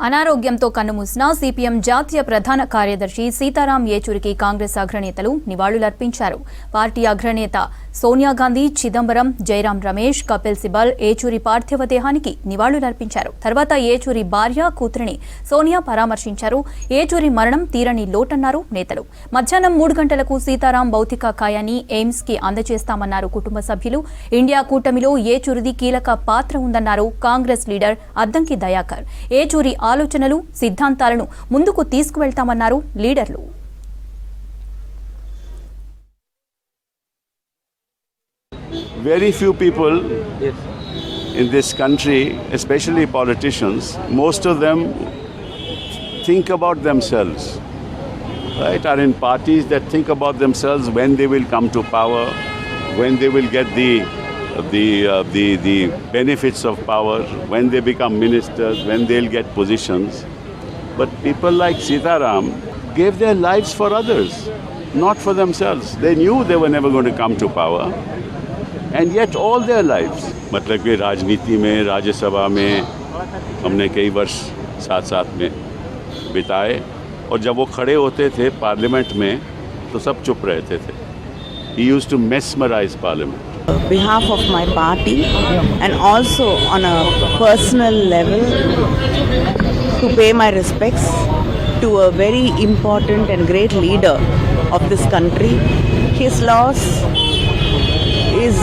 అనారోగ్యంతో కన్నుమూసిన సిపిఎం జాతీయ ప్రధాన కార్యదర్శి సీతారాం ఏచూరికి కాంగ్రెస్ అగ్రనేతలు నివాళులర్పించారు. పార్టీ అగ్రనేత సోనియా గాంధీ, చిదంబరం, జయరాం రమేష్, కపిల్ సిబల్ ఏచూరి పార్థివ దేహానికి నివాళులర్పించారు. తర్వాత ఏచూరి భార్య, కూతురిని సోనియా పరామర్శించారు. ఏచూరి మరణం తీరని లోటన్నారు నేతలు. మధ్యాహ్నం 3 గంటలకు సీతారాం భౌతిక కాయాన్ని ఎయిమ్స్ కి అందజేస్తామన్నారు కుటుంబ సభ్యులు. ఇండియా కూటమిలో ఏచూరిది కీలక పాత్ర ఉందన్నారు కాంగ్రెస్ లీడర్ అద్దంకి దయాకర్. ఏచూరి ఆలోచనలు, సిద్ధాంతాలను ముందుకు తీసుకువెళ్తామన్నారు లీడర్లు. Very few people in this country, especially politicians, most of them think about themselves, right? Are in parties that think about themselves when they will come to power, when they will get the benefits of power, when they become ministers, when they'll get positions. But people like Sitaram gave their lives for others, not for themselves. They knew they were never going to come to power, and yet all their lives, मतलब कि राजनीति में, राज्यसभा में हमने कई वर्ष साथ साथ में बिताए, और जब वो खड़े होते थे पार्लियामेंट में तो सब चुप रहते थे. He used to mesmerize parliament. Behalf of my party and also on a personal level to pay my respects to a very important and great leader of this country. His loss is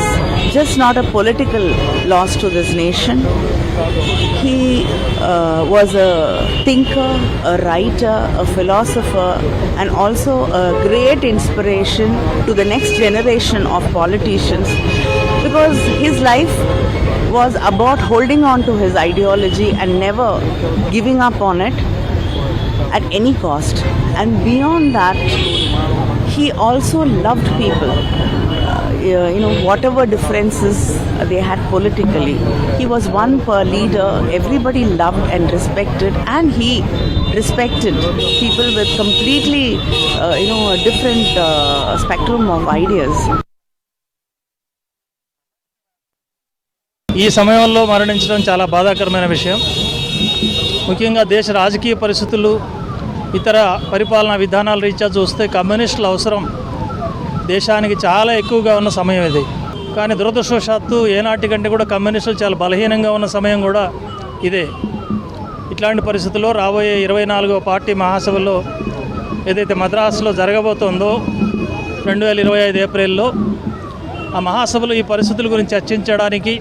just not a political loss to this nation. He was a thinker, a writer, a philosopher, and also a great inspiration to the next generation of politicians, because his life was about holding on to his ideology and never giving up on it at any cost. And beyond that, he also loved people. Whatever differences they had politically, he was one per leader everybody loved and respected, and he respected people with completely a different spectrum of ideas. ఈ సమయంలో మరణించడం చాలా బాధాకరమైన విషయం. ముఖ్యంగా దేశ రాజకీయ పరిస్థితులు, ఇతర పరిపాలనా విధానాల రీత్యా చూస్తే కమ్యూనిస్టుల అవసరం దేశానికి చాలా ఎక్కువగా ఉన్న సమయం ఇది. కానీ దురదృష్టవశాత్తు ఏనాటి కంటే కూడా కమ్యూనిస్టులు చాలా బలహీనంగా ఉన్న సమయం కూడా ఇదే. ఇట్లాంటి పరిస్థితుల్లో రాబోయే 24వ పార్టీ మహాసభలో ఏదైతే మద్రాసులో జరగబోతోందో 2025 ఏప్రిల్లో, ఆ మహాసభలో ఈ పరిస్థితుల గురించి చర్చించడానికి,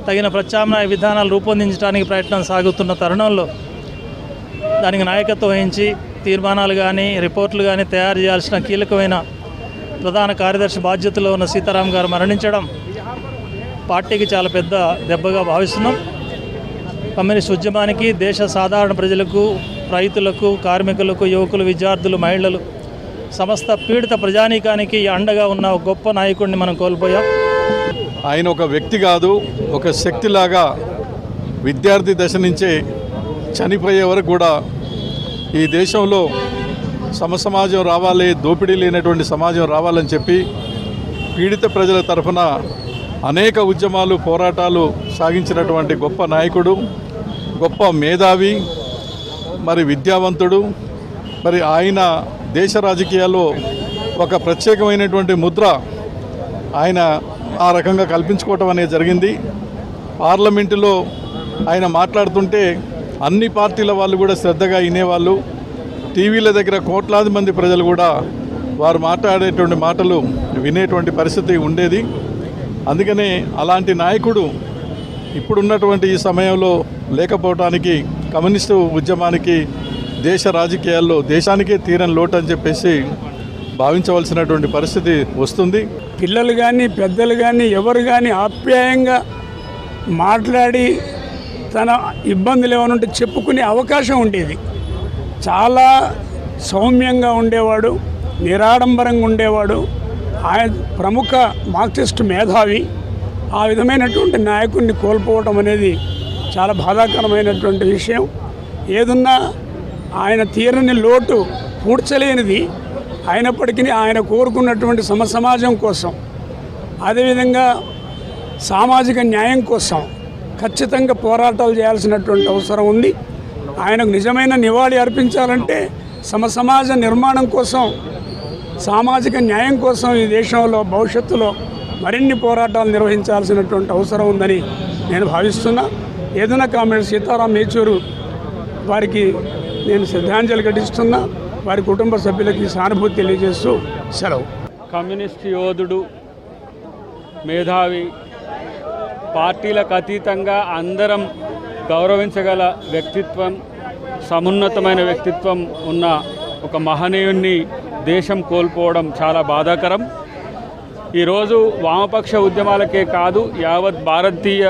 తగిన ప్రత్యామ్నాయ విధానాలు రూపొందించడానికి ప్రయత్నం సాగుతున్న తరుణంలో దానికి నాయకత్వం వహించి తీర్మానాలు కానీ రిపోర్టులు కానీ తయారు చేయాల్సిన కీలకమైన ప్రధాన కార్యదర్శి బాధ్యతలో ఉన్న సీతారాం గారు మరణించడం పార్టీకి చాలా పెద్ద దెబ్బగా భావిస్తున్నాం. కమ్యూనిస్ట్ ఉద్యమానికి, దేశ సాధారణ ప్రజలకు, రైతులకు, కార్మికులకు, యువకులు, విద్యార్థులు, మహిళలు, సమస్త పీడిత ప్రజానీకానికి అండగా ఉన్న గొప్ప నాయకుడిని మనం కోల్పోయాం. ఆయన ఒక వ్యక్తి కాదు, ఒక శక్తిలాగా విద్యార్థి దశ నుంచే చనిపోయే వరకు కూడా ఈ దేశంలో సమసమాజం రావాలి, దోపిడీ లేనటువంటి సమాజం రావాలని చెప్పి పీడిత ప్రజల తరఫున అనేక ఉద్యమాలు, పోరాటాలు సాగించినటువంటి గొప్ప నాయకుడు, గొప్ప మేధావి, మరి విద్యావంతుడు. మరి ఆయన దేశ రాజకీయాల్లో ఒక ప్రత్యేకమైనటువంటి ముద్ర ఆయన ఆ రకంగా కల్పించుకోవటం అనేది జరిగింది. పార్లమెంటులో ఆయన మాట్లాడుతుంటే అన్ని పార్టీల వాళ్ళు కూడా శ్రద్ధగా వినేవాళ్ళు. టీవీల దగ్గర కోట్లాది మంది ప్రజలు కూడా వారు మాట్లాడేటువంటి మాటలు వినేటువంటి పరిస్థితి ఉండేది. అందుకనే అలాంటి నాయకుడు ఇప్పుడున్నటువంటి ఈ సమయంలో లేకపోవటానికి, కమ్యూనిస్టు ఉద్యమానికి, దేశ రాజకీయాల్లో దేశానికే తీరని లోటు అని చెప్పేసి భావించవలసినటువంటి పరిస్థితి వస్తుంది. పిల్లలు కానీ పెద్దలు కానీ ఎవరు కానీ ఆప్యాయంగా మాట్లాడి తన ఇబ్బందులు ఏమనుంటే చెప్పుకునే అవకాశం ఉండేది. చాలా సౌమ్యంగా ఉండేవాడు, నిరాడంబరంగా ఉండేవాడు. ఆయన ప్రముఖ మార్క్సిస్ట్ మేధావి. ఆ విధమైనటువంటి నాయకుడిని కోల్పోవడం అనేది చాలా బాధాకరమైనటువంటి విషయం. ఏదున్నా ఆయన తీరని లోటు పూడ్చలేనిది. అయినప్పటికీ ఆయన కోరుకున్నటువంటి సమాజం కోసం, అదేవిధంగా సామాజిక న్యాయం కోసం ఖచ్చితంగా పోరాటాలు చేయాల్సినటువంటి అవసరం ఉంది. ఆయనకు నిజమైన నివాళి అర్పించాలంటే సమాజ నిర్మాణం కోసం, సామాజిక న్యాయం కోసం ఈ దేశంలో భవిష్యత్తులో మరిన్ని పోరాటాలు నిర్వహించాల్సినటువంటి అవసరం ఉందని నేను భావిస్తున్నా. ఏదైనా కామెంట్ సీతారాం యేచూరి వారికి నేను శ్రద్ధాంజలి ఘటిస్తున్నా. వారి కుటుంబ సభ్యులకి సానుభూతి తెలియజేస్తూ సెలవు. కమ్యూనిస్ట్ యోధుడు, మేధావి, పార్టీలకు అతీతంగా అందరం గౌరవించగల వ్యక్తిత్వం, సమున్నతమైన వ్యక్తిత్వం ఉన్న ఒక మహనీయుణ్ణి దేశం కోల్పోవడం చాలా బాధాకరం. ఈరోజు వామపక్ష ఉద్యమాలకే కాదు, యావత్ భారతీయ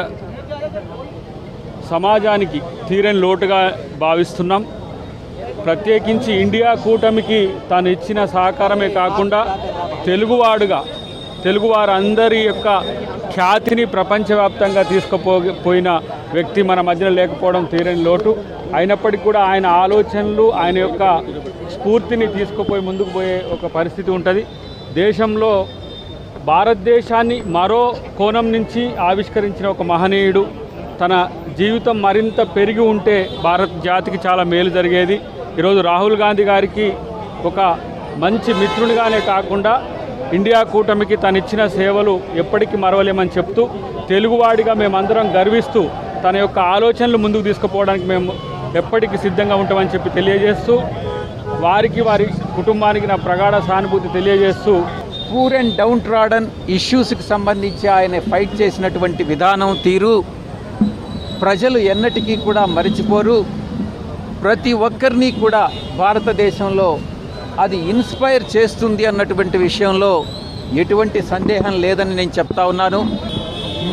సమాజానికి తీరని లోటుగా భావిస్తున్నాం. ప్రత్యేకించి ఇండియా కూటమికి తాను ఇచ్చిన సహకారమే కాకుండా తెలుగువాడుగా తెలుగువారందరి యొక్క ఖ్యాతిని ప్రపంచవ్యాప్తంగా తీసుకుపోయిన వ్యక్తి మన మధ్యన లేకపోవడం తీరని లోటు. అయినప్పటికీ కూడా ఆయన ఆలోచనలు, ఆయన యొక్క స్ఫూర్తిని తీసుకుపోయి ముందుకు పోయే ఒక పరిస్థితి ఉంటుంది. దేశంలో భారతదేశాన్ని మరో కోణం నుంచి ఆవిష్కరించిన ఒక మహనీయుడు. తన జీవితం మరింత పెరిగి ఉంటే భారత జాతికి చాలా మేలు జరిగేది. ఈరోజు రాహుల్ గాంధీ గారికి ఒక మంచి మిత్రునిగానే కాకుండా ఇండియా కూటమికి తను ఇచ్చిన సేవలు ఎప్పటికీ మరవలేమని చెప్తూ, తెలుగువాడిగా మేమందరం గర్విస్తూ తన యొక్క ఆలోచనలు ముందుకు తీసుకుపోవడానికి మేము ఎప్పటికీ సిద్ధంగా ఉంటామని చెప్పి తెలియజేస్తూ, వారికి వారి కుటుంబానికి నా ప్రగాఢ సానుభూతి తెలియజేస్తూ, పూర్ అండ్ డౌన్ ట్రాడన్ ఇష్యూస్కి సంబంధించి ఆయన ఫైట్ చేసినటువంటి విధానం, తీరు ప్రజలు ఎన్నటికీ కూడా మరిచిపోరు. ప్రతి ఒక్కరిని కూడా భారతదేశంలో అది ఇన్స్పైర్ చేస్తుంది అన్నటువంటి విషయంలో ఎటువంటి సందేహం లేదని నేను చెప్తా ఉన్నాను.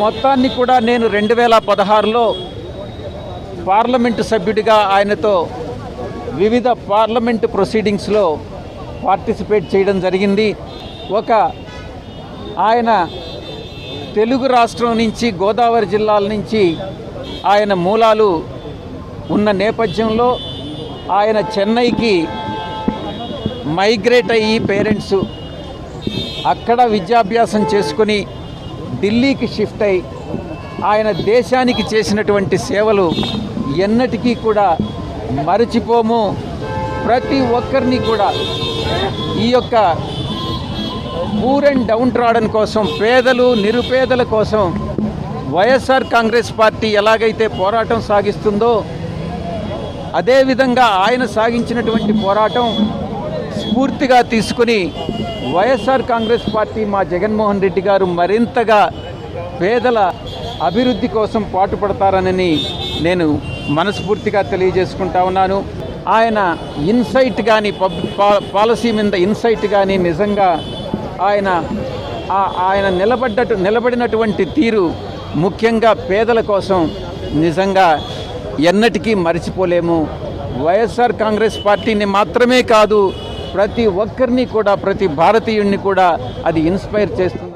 మొత్తాన్ని కూడా నేను 2016లో పార్లమెంటు సభ్యుడిగా ఆయనతో వివిధ పార్లమెంటు ప్రొసీడింగ్స్లో పార్టిసిపేట్ చేయడం జరిగింది. ఆయన తెలుగు రాష్ట్రం నుంచి, గోదావరి జిల్లాల నుంచి ఆయన మూలాలు ఉన్న నేపథ్యంలో ఆయన చెన్నైకి మైగ్రేట్ అయ్యి పేరెంట్స్ అక్కడ విద్యాభ్యాసం చేసుకుని ఢిల్లీకి షిఫ్ట్ అయ్యి ఆయన దేశానికి చేసినటువంటి సేవలు ఎన్నటికీ కూడా మరచిపోము. ప్రతి ఒక్కరిని కూడా ఈ యొక్క పూర్ అండ్ డౌన్ ట్రాడన్ కోసం, పేదలు నిరుపేదల కోసం వైఎస్ఆర్ కాంగ్రెస్ పార్టీ ఎలాగైతే పోరాటం సాగిస్తుందో అదేవిధంగా ఆయన సాగించినటువంటి పోరాటం స్ఫూర్తిగా తీసుకుని వైఎస్ఆర్ కాంగ్రెస్ పార్టీ, మా జగన్మోహన్ రెడ్డి గారు మరింతగా పేదల అభివృద్ధి కోసం పాటుపడతారని నేను మనస్ఫూర్తిగా తెలియజేసుకుంటా ఉన్నాను. ఆయన ఇన్సైట్ కానీ, పాలసీ మీద ఇన్సైట్ కానీ నిజంగా ఆయన నిలబడినటువంటి తీరు ముఖ్యంగా పేదల కోసం నిజంగా ఎన్నటికీ మర్చిపోలేము. వైఎస్ఆర్ కాంగ్రెస్ పార్టీని మాత్రమే కాదు, ప్రతి ఒక్కరిని కూడా, ప్రతి భారతీయుడిని కూడా అది ఇన్స్పైర్ చేస్తుంది.